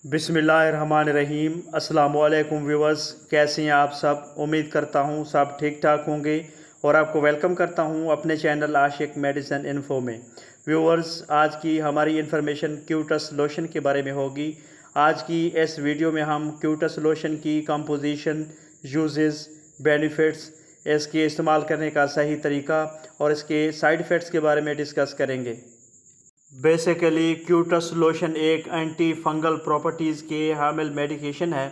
बिस्मिल्लाहिर्रहमानिर्रहीम। अस्सलाम वालेकुम व्यूअर्स, कैसे हैं आप सब। उम्मीद करता हूं सब ठीक ठाक होंगे और आपको वेलकम करता हूं अपने चैनल आशिक मेडिसिन इन्फो में। व्यूअर्स, आज की हमारी इन्फॉर्मेशन क्यूटस लोशन के बारे में होगी। आज की इस वीडियो में हम क्यूटस लोशन की कंपोजिशन, यूजेस, बेनिफिट्स, इसके इस्तेमाल करने का सही तरीका और इसके साइड इफ़ेक्ट्स के बारे में डिस्कस करेंगे। बेसिकली क्यूटस लोशन एक एंटी फंगल प्रॉपर्टीज़ के हामिल मेडिकेशन है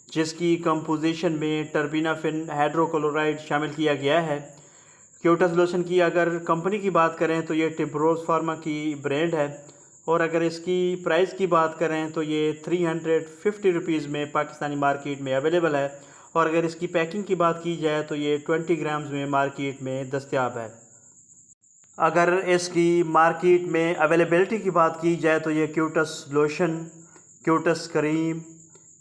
जिसकी कंपोजिशन में टर्बिनाफिन हाइड्रोक्लोराइड शामिल किया गया है। क्यूटस लोशन की अगर कंपनी की बात करें तो ये टिब्रोज फार्मा की ब्रांड है और अगर इसकी प्राइस की बात करें तो ये 350 रुपीज़ में पाकिस्तानी मार्केट में अवेलेबल है और अगर इसकी पैकिंग की बात की जाए तो ये 20 ग्राम्स में मार्केट में दस्तयाब है। अगर इसकी मार्केट में अवेलेबिलिटी की बात की जाए तो ये क्यूटस लोशन, क्यूटस क्रीम,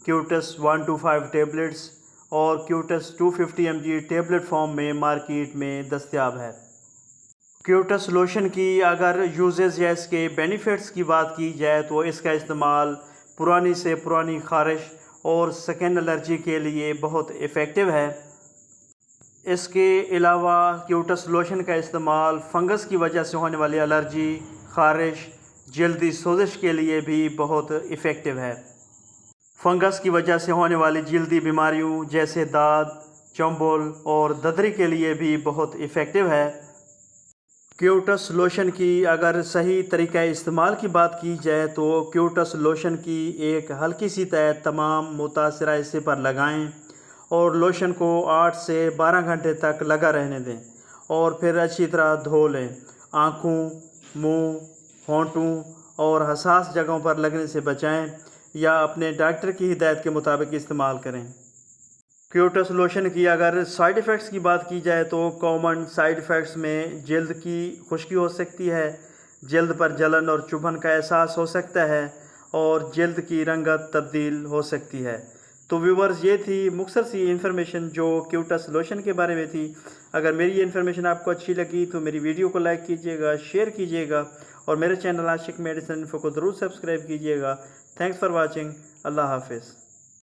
क्यूटस 125 टैबलेट्स और क्यूटस 250 mg टैबलेट फॉर्म में मार्केट में दस्तयाब है। क्यूटस लोशन की अगर यूजेस या इसके बेनिफिट्स की बात की जाए तो इसका इस्तेमाल पुरानी से पुरानी खारिश और स्किन एलर्जी के लिए बहुत इफ़ेक्टिव है। इसके अलावा क्यूटस लोशन का इस्तेमाल फंगस की वजह से होने वाली एलर्जी, खारिश, जल्दी सोजिश के लिए भी बहुत इफ़ेक्टिव है। फंगस की वजह से होने वाली जल्दी बीमारियों जैसे दाद, चंबल और ददरी के लिए भी बहुत इफ़ेक्टिव है। क्यूटस लोशन की अगर सही तरीक़ा इस्तेमाल की बात की जाए तो क्यूटस लोशन की एक हल्की सी तह तमाम मुतासरा हिस्से पर लगाएं और लोशन को 8 से 12 घंटे तक लगा रहने दें और फिर अच्छी तरह धो लें। आँखों, मुंह, होंठों और हसास जगहों पर लगने से बचाएं या अपने डॉक्टर की हिदायत के मुताबिक इस्तेमाल करें। क्यूटस लोशन की अगर साइड इफ़ेक्ट्स की बात की जाए तो कॉमन साइड इफ़ेक्ट्स में जल्द की खुश्की हो सकती है, जल्द पर जलन और चुभन का एहसास हो सकता है और जल्द की रंगत तब्दील हो सकती है। तो व्यूवर्स, ये थी मुख्तसर सी इन्फॉर्मेशन जो क्यूटस लोशन के बारे में थी। अगर मेरी ये इन्फॉर्मेशन आपको अच्छी लगी तो मेरी वीडियो को लाइक कीजिएगा, शेयर कीजिएगा और मेरे चैनल आशिक मेडिसिन इन्फो को ज़रूर सब्सक्राइब कीजिएगा। Thanks for watching. अल्लाह हाफिज़।